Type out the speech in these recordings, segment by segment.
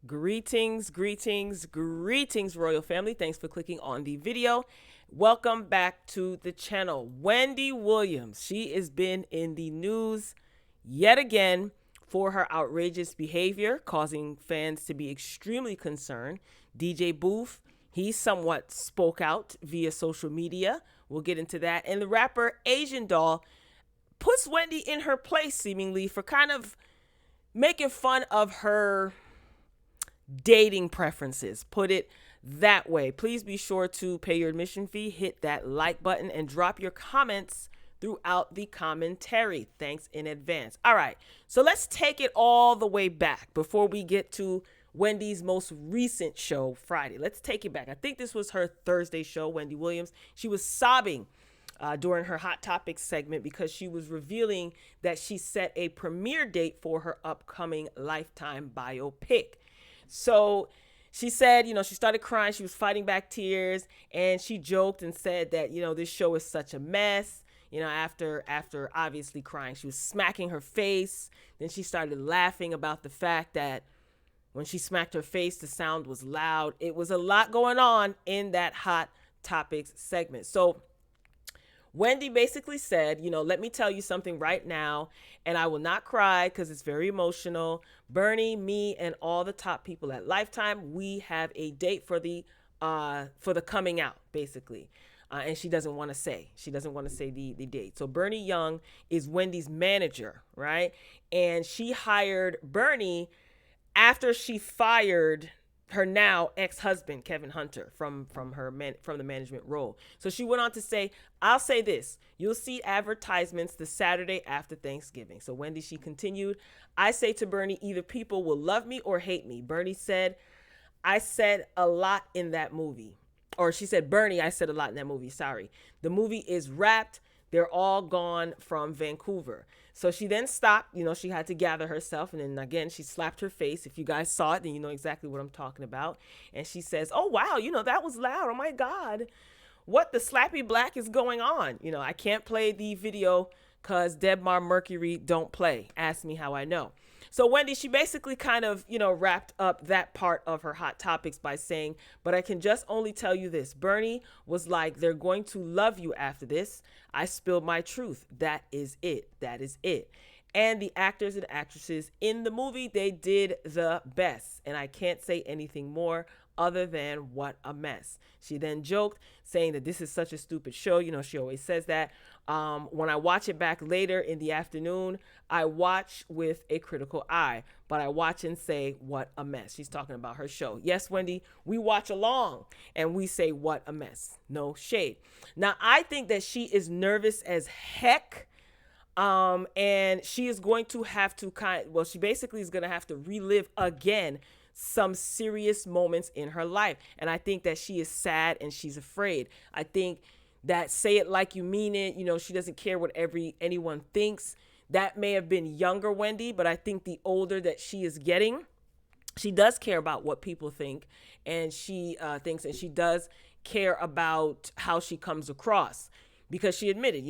Greetings, greetings, greetings, royal family. Thanks for clicking on the video. Welcome back to the channel. Wendy Williams, she has been in the news yet again for her outrageous behavior, causing fans to be extremely concerned. DJ BOOF, he somewhat spoke out via social media. We'll get into that. And the rapper Asian Doll puts Wendy in her place, seemingly, for kind of making fun of her dating preferences, put it that way. Please be sure to pay your admission fee, hit that like button, and drop your comments throughout the commentary. Thanks in advance. All right, so let's take it all the way back before we get to Wendy's most recent show, Friday. Let's take it back. I think this was her Thursday show, Wendy Williams. She was sobbing during her Hot Topics segment because she was revealing that she set a premiere date for her upcoming Lifetime biopic. So she said, she started crying. She was fighting back tears, and she joked and said that, this show is such a mess. After obviously crying, she was smacking her face. Then she started laughing about the fact that when she smacked her face, the sound was loud. It was a lot going on in that Hot Topics segment. So Wendy basically said, let me tell you something right now, and I will not cry because it's very emotional. Bernie, me, and all the top people at Lifetime, we have a date for the coming out, basically. And she doesn't want to say. She doesn't want to say the date. So Bernie Young is Wendy's manager, right? And she hired Bernie after she fired her now ex-husband, Kevin Hunter, from the management role. So she went on to say, I'll say this, you'll see advertisements the Saturday after Thanksgiving. So Wendy, she continued, I say to Bernie, either people will love me or hate me. Bernie said, I said a lot in that movie. Or she said, Bernie, I said a lot in that movie. Sorry. The movie is wrapped. They're all gone from Vancouver. So she then stopped, she had to gather herself. And then again, she slapped her face. If you guys saw it, then you know exactly what I'm talking about. And she says, oh, wow, that was loud. Oh, my God. What the slappy black is going on? I can't play the video because Debmar Mercury don't play. Ask me how I know. So Wendy, she basically kind of, wrapped up that part of her Hot Topics by saying, but I can just only tell you this. Bernie was like, they're going to love you after this. I spilled my truth. That is it. That is it. And the actors and actresses in the movie, they did the best. And I can't say anything more other than what a mess. She then joked, saying that this is such a stupid show. She always says that. When I watch it back later in the afternoon, I watch with a critical eye, but I watch and say, what a mess. She's talking about her show. Yes, Wendy, we watch along and we say, what a mess. No shade. Now, I think that she is nervous as heck. And she is going to have to she basically is going to have to relive again some serious moments in her life. And I think that she is sad and she's afraid. I think that say it like you mean it. She doesn't care what anyone thinks. That may have been younger Wendy, but I think the older that she is getting, she does care about what people think. And she thinks, and she does care about how she comes across. Because she admitted,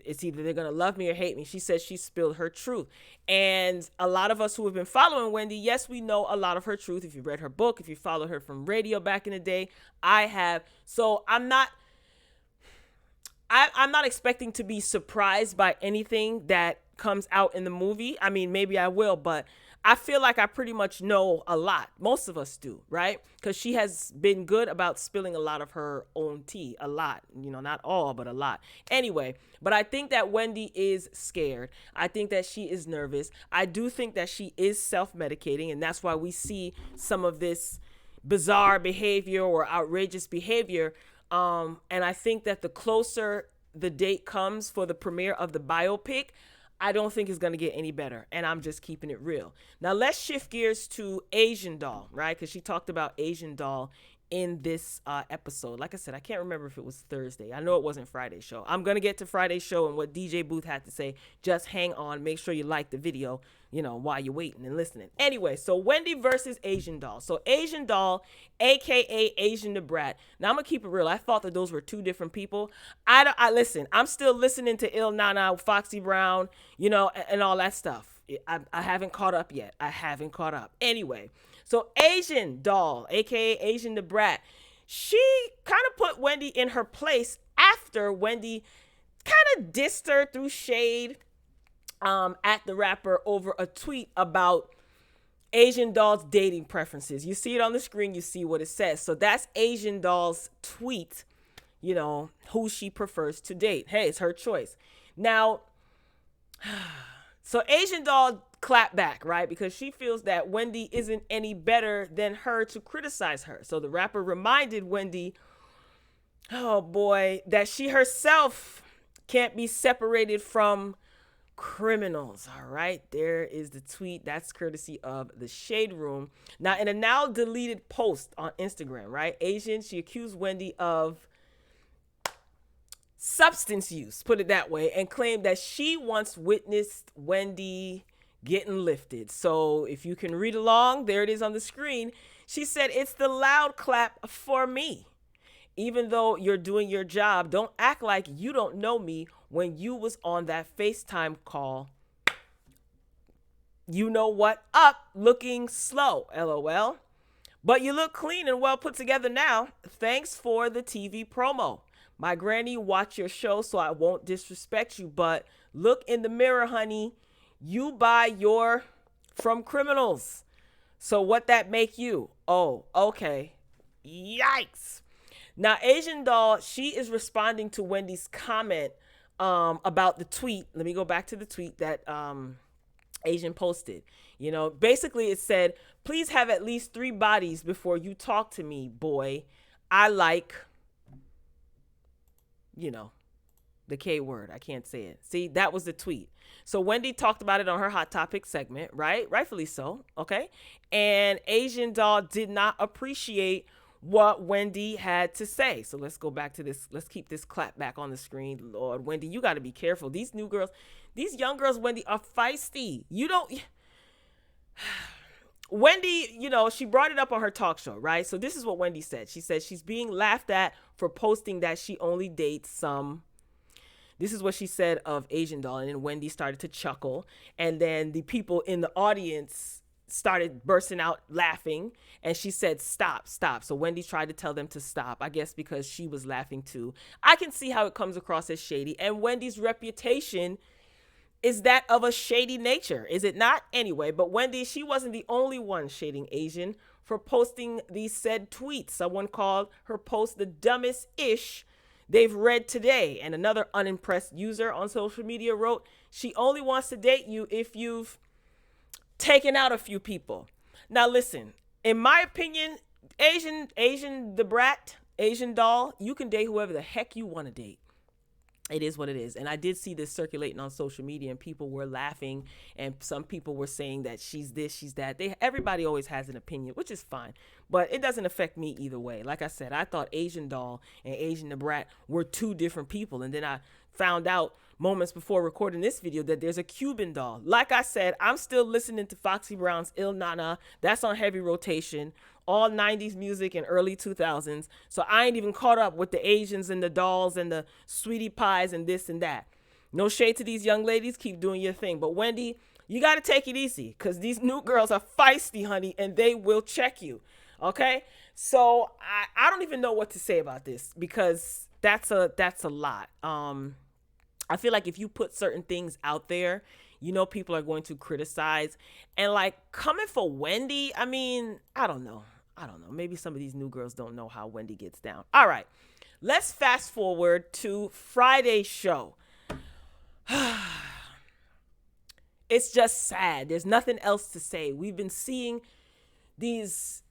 it's either they're going to love me or hate me. She says she spilled her truth. And a lot of us who have been following Wendy, yes, we know a lot of her truth. If you read her book, if you followed her from radio back in the day, I have. So I'm not expecting to be surprised by anything that comes out in the movie. I mean, maybe I will, but I feel like I pretty much know a lot. Most of us do, right? Because she has been good about spilling a lot of her own tea. A lot. Not all, but a lot. Anyway, but I think that Wendy is scared. I think that she is nervous. I do think that she is self-medicating, and that's why we see some of this bizarre behavior or outrageous behavior. And I think that the closer the date comes for the premiere of the biopic, I don't think it's going to get any better. And I'm just keeping it real. Now, let's shift gears to Asian Doll, right? Because she talked about Asian Doll in this episode. Like I said, I can't remember if it was Thursday. I know it wasn't Friday's show. I'm going to get to Friday's show and what DJ BOOF had to say. Just hang on. Make sure you like the video, while you're waiting and listening. Anyway, so Wendy versus Asian Doll. So Asian Doll, a.k.a. Asian the Brat. Now, I'm going to keep it real. I thought that those were two different people. I listen. I'm still listening to Il Nana, Foxy Brown, and all that stuff. I haven't caught up yet. I haven't caught up. Anyway, so Asian Doll, aka Asian the Brat, she kind of put Wendy in her place after Wendy kind of dissed her through shade at the rapper over a tweet about Asian Doll's dating preferences. You see it on the screen, you see what it says. So that's Asian Doll's tweet, who she prefers to date. Hey, it's her choice. Now, so Asian Doll clapped back, right? Because she feels that Wendy isn't any better than her to criticize her. So the rapper reminded Wendy, oh boy, that she herself can't be separated from criminals. All right, there is the tweet. That's courtesy of the Shade Room. Now, in a now deleted post on Instagram, right, Asian, she accused Wendy of substance use, put it that way, and claimed that she once witnessed Wendy getting lifted. So if you can read along, there it is on the screen. She said, "It's the loud clap for me. Even though you're doing your job, don't act like you don't know me when you was on that FaceTime call. You know what up, looking slow, LOL. But you look clean and well put together now. Thanks for the TV promo. My granny watch your show, so I won't disrespect you, but look in the mirror, honey. You buy your from criminals. So what that make you? Oh, okay. Yikes." Now, Asian Doll, she is responding to Wendy's comment about the tweet. Let me go back to the tweet that Asian posted. Basically it said, "Please have at least 3 bodies before you talk to me, boy. I like," the K word. I can't say it. See, that was the tweet. So Wendy talked about it on her Hot Topic segment, right? Rightfully so. Okay. And Asian Doll did not appreciate what Wendy had to say. So let's go back to this. Let's keep this clap back on the screen. Lord, Wendy, you got to be careful. These new girls, these young girls, Wendy, are feisty. Wendy, she brought it up on her talk show, right? So this is what Wendy said. She said she's being laughed at for posting that she only dates some. This is what she said of Asian Doll. And then Wendy started to chuckle. And then the people in the audience started bursting out laughing. And she said, "Stop, stop." So Wendy tried to tell them to stop, I guess because she was laughing too. I can see how it comes across as shady. And Wendy's reputation is that of a shady nature, is it not? Anyway, but Wendy, she wasn't the only one shading Asian for posting these said tweets. Someone called her post the dumbest ish they've read today. And another unimpressed user on social media wrote, "She only wants to date you if you've taken out a few people." Now listen, in my opinion, Asian the Brat, Asian Doll, you can date whoever the heck you want to date. It is what it is. And I did see this circulating on social media and people were laughing and some people were saying that she's this, she's that. Everybody always has an opinion, which is fine, but it doesn't affect me either way. Like I said, I thought Asian Doll and Asian the Brat were 2 different people. And then I found out moments before recording this video that there's a Cuban Doll. Like I said, I'm still listening to Foxy Brown's Il Nana. That's on heavy rotation. All 90s music and early 2000s. So I ain't even caught up with the Asians and the dolls and the sweetie pies and this and that. No shade to these young ladies. Keep doing your thing. But Wendy, you got to take it easy because these new girls are feisty, honey, and they will check you. Okay? So I don't even know what to say about this because that's a lot. I feel like if you put certain things out there, people are going to criticize. And like coming for Wendy, I mean, I don't know. Maybe some of these new girls don't know how Wendy gets down. All right, let's fast forward to Friday's show. It's just sad. There's nothing else to say. We've been seeing these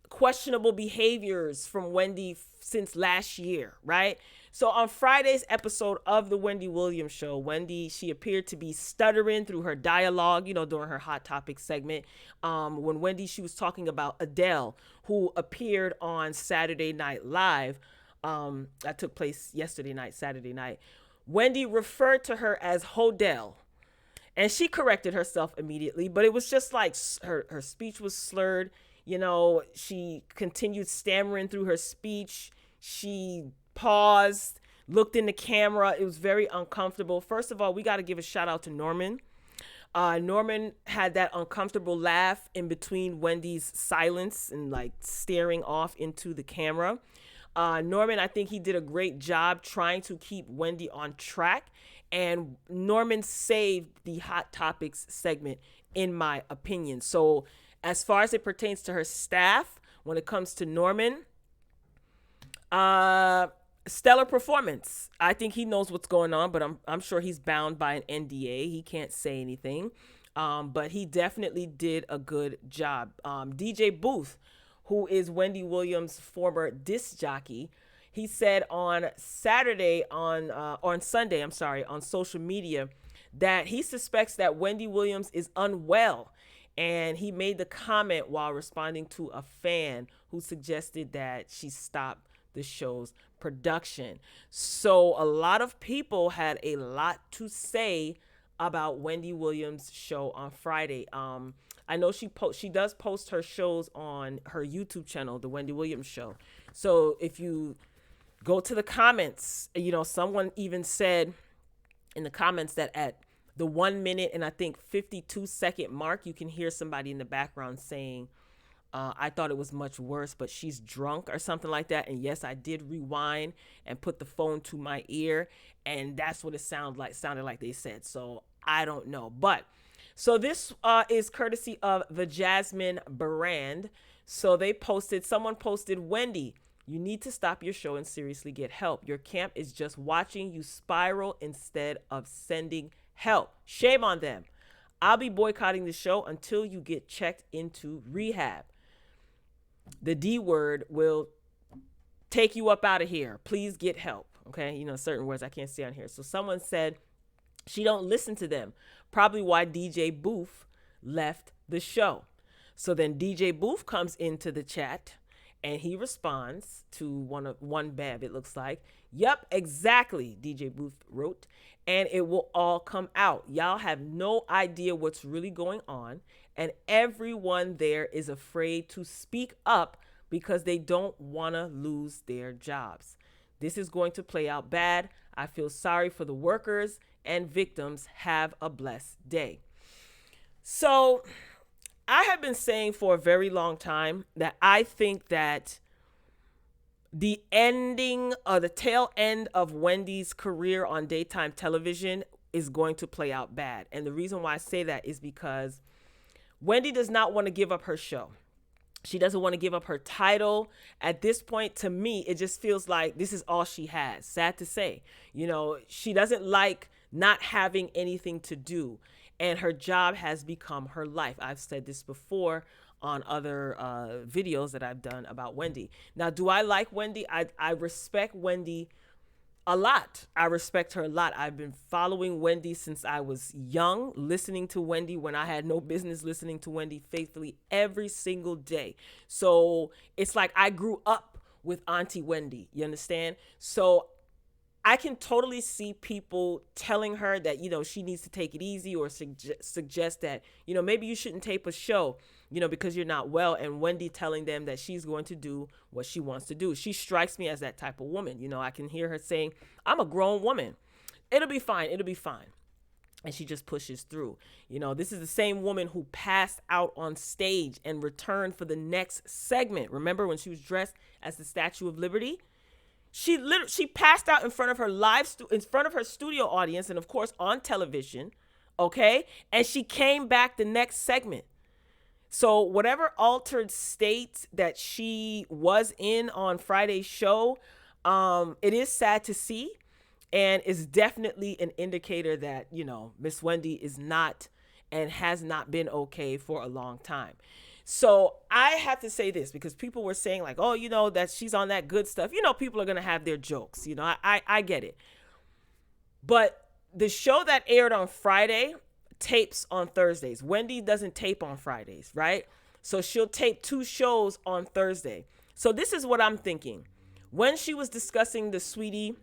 questionable behaviors from Wendy since last year, right? So on Friday's episode of the Wendy Williams show, Wendy, she appeared to be stuttering through her dialogue, during her Hot Topic segment. When Wendy, she was talking about Adele, who appeared on Saturday Night Live. That took place yesterday night, Saturday night. Wendy referred to her as Hodel. And she corrected herself immediately, but it was just like her speech was slurred. She continued stammering through her speech. She paused, looked in the camera. It was very uncomfortable. First of all, we got to give a shout out to Norman. Norman had that uncomfortable laugh in between Wendy's silence and like staring off into the camera. Norman, I think he did a great job trying to keep Wendy on track. And Norman saved the Hot Topics segment, in my opinion. So as far as it pertains to her staff, when it comes to Norman, stellar performance. I think he knows what's going on, but I'm sure he's bound by an NDA. He can't say anything. But he definitely did a good job. DJ BOOF, who is Wendy Williams' former disc jockey, he said on Sunday, on social media, that he suspects that Wendy Williams is unwell. And he made the comment while responding to a fan who suggested that she stop the show's production. So a lot of people had a lot to say about Wendy Williams' show on Friday. I know she does post her shows on her YouTube channel, The Wendy Williams Show. So if you go to the comments, someone even said in the comments that at the 1 minute and I think 52-second mark, you can hear somebody in the background saying, I thought it was much worse, but she's drunk or something like that. And yes, I did rewind and put the phone to my ear, and that's what it sounded like they said. So I don't know. But so this is courtesy of the Jasmine brand. So someone posted, Wendy, you need to stop your show and seriously get help. Your camp is just watching you spiral instead of sending help. Shame on them. I'll be boycotting the show until you get checked into rehab. The D word will take you up out of here. Please get help. Okay. Certain words I can't say on here. So someone said she don't listen to them. Probably why DJ BOOF left the show. So then DJ BOOF comes into the chat and he responds to one Bev, it looks like. Yep, exactly, DJ BOOF wrote. And it will all come out. Y'all have no idea what's really going on. And everyone there is afraid to speak up because they don't want to lose their jobs. This is going to play out bad. I feel sorry for the workers and victims. Have a blessed day. So I have been saying for a very long time that I think that the ending or the tail end of Wendy's career on daytime television is going to play out bad. And the reason why I say that is because Wendy does not want to give up her show. She doesn't want to give up her title. At this point, to me, it just feels like this is all she has. Sad to say. She doesn't like not having anything to do. And her job has become her life. I've said this before on other videos that I've done about Wendy. Now, do I like Wendy? I respect Wendy a lot. I respect her a lot. I've been following Wendy since I was young, listening to Wendy when I had no business listening to Wendy faithfully every single day. So it's like I grew up with Auntie Wendy. You understand? So I can totally see people telling her that, she needs to take it easy or suggest that, maybe you shouldn't tape a show, because you're not well. And Wendy telling them that she's going to do what she wants to do. She strikes me as that type of woman. I can hear her saying, I'm a grown woman. It'll be fine. It'll be fine. And she just pushes through. This is the same woman who passed out on stage and returned for the next segment. Remember when she was dressed as the Statue of Liberty? She passed out in front of her studio audience and of course on television, okay? And she came back the next segment. So whatever altered state that she was in on Friday's show, it is sad to see, and is definitely an indicator that, Miss Wendy is not and has not been okay for a long time. So I have to say this because people were saying like, oh, that she's on that good stuff. People are going to have their jokes. I get it. But the show that aired on Friday tapes on Thursdays. Wendy doesn't tape on Fridays, right? So she'll tape 2 shows on Thursday. So this is what I'm thinking. When she was discussing the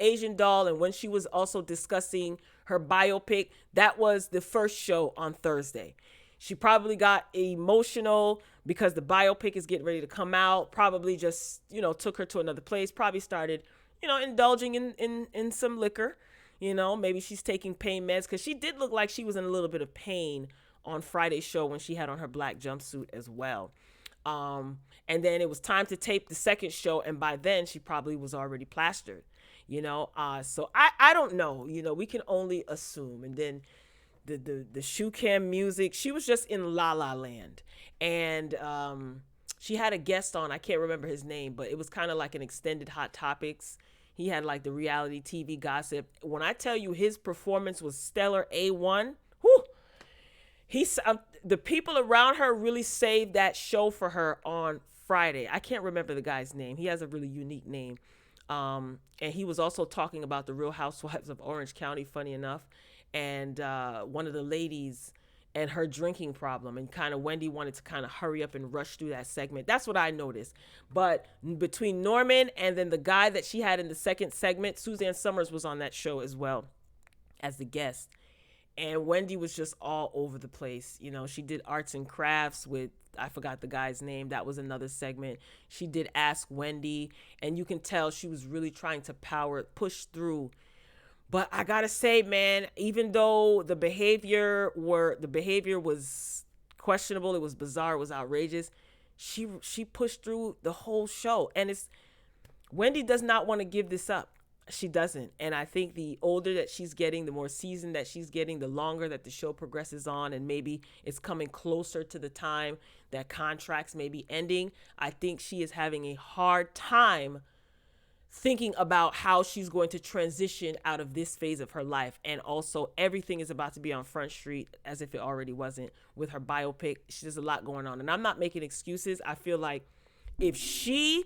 Asian doll, and when she was also discussing her biopic, that was the first show on Thursday. She probably got emotional because the biopic is getting ready to come out, probably just, took her to another place, probably started, indulging in some liquor, You know, maybe she's taking pain meds, because she did look like she was in a little bit of pain on Friday's show when she had on her black jumpsuit as well. And then it was time to tape the second show, and by then she probably was already plastered, you know. So I don't know, you know, we can only assume. And then the shoe cam music, she was just in La La Land. And she had a guest on, I can't remember his name, but it was kind of like an extended Hot Topics. He had like the reality TV gossip. When I tell you his performance was stellar, A1, whew, the people around her really saved that show for her on Friday. I can't remember the guy's name. He has a really unique name. And he was also talking about the Real Housewives of Orange County, funny enough. And one of the ladies and her drinking problem, and kind of Wendy wanted to kind of hurry up and rush through that segment. That's what I noticed. But between Norman and then the guy that she had in the second segment, Suzanne Summers was on that show as well as the guest. And Wendy was just all over the place. You know, she did arts and crafts with, I forgot the guy's name. That was another segment. She did Ask Wendy, and you can tell she was really trying to push through. But I gotta say, man, even though the behavior was questionable, it was bizarre, it was outrageous, she pushed through the whole show. And Wendy does not want to give this up. She doesn't. And I think the older that she's getting, the more seasoned that she's getting, the longer that the show progresses on, and maybe it's coming closer to the time that contracts may be ending, I think she is having a hard time thinking about how she's going to transition out of this phase of her life. And also, everything is about to be on Front Street, as if it already wasn't, with her biopic. There's a lot going on. And I'm not making excuses. I feel like if she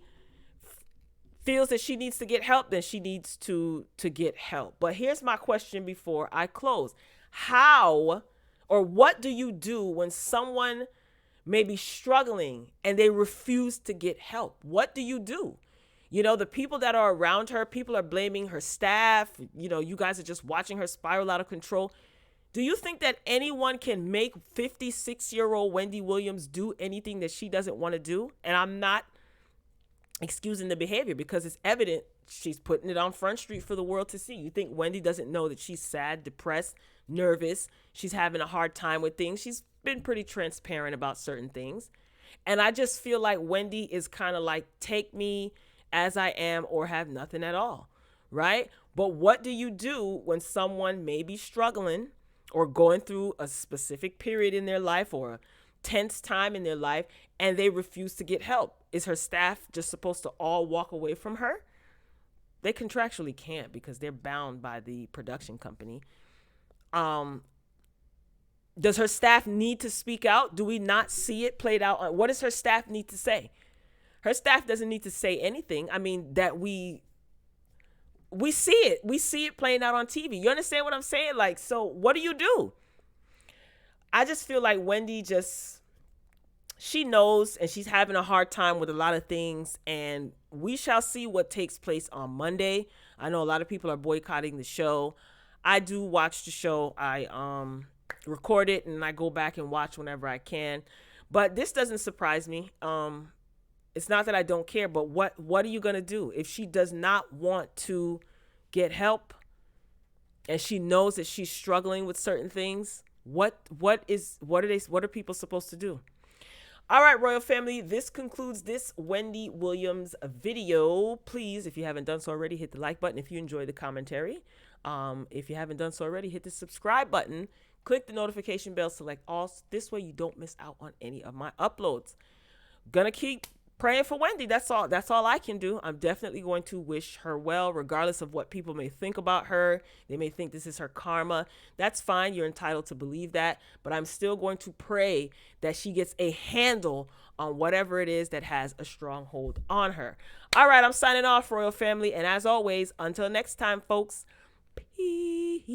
feels that she needs to get help, then she needs to get help. But here's my question before I close. How or what do you do when someone may be struggling and they refuse to get help? What do you do? You know, the people that are around her, people are blaming her staff. You know, you guys are just watching her spiral out of control. Do you think that anyone can make 56-year-old Wendy Williams do anything that she doesn't want to do? And I'm not excusing the behavior, because it's evident she's putting it on Front Street for the world to see. You think Wendy doesn't know that she's sad, depressed, nervous, she's having a hard time with things? She's been pretty transparent about certain things. And I just feel like Wendy is kind of like, take me as I am or have nothing at all, right? But what do you do when someone may be struggling or going through a specific period in their life or a tense time in their life, and they refuse to get help? Is her staff just supposed to all walk away from her? They contractually can't, because they're bound by the production company. Does her staff need to speak out? Do we not see it played out? What does her staff need to say? Her staff doesn't need to say anything. I mean, that we see it. We see it playing out on TV. You understand what I'm saying? Like, so what do you do? I just feel like Wendy she knows, and she's having a hard time with a lot of things, and we shall see what takes place on Monday. I know a lot of people are boycotting the show. I do watch the show. I record it, and I go back and watch whenever I can. But this doesn't surprise me. It's not that I don't care, but what are you going to do? If she does not want to get help, and she knows that she's struggling with certain things, what are people supposed to do? All right, Royal Family, this concludes this Wendy Williams video. Please, if you haven't done so already, hit the like button if you enjoy the commentary. If you haven't done so already, hit the subscribe button. Click the notification bell, select all. This way you don't miss out on any of my uploads. Gonna keep praying for Wendy. That's all I can do. I'm definitely going to wish her well, regardless of what people may think about her. They may think this is her karma. That's fine. You're entitled to believe that. But I'm still going to pray that she gets a handle on whatever it is that has a stronghold on her. All right, I'm signing off, Royal Family. And as always, until next time, folks, peace.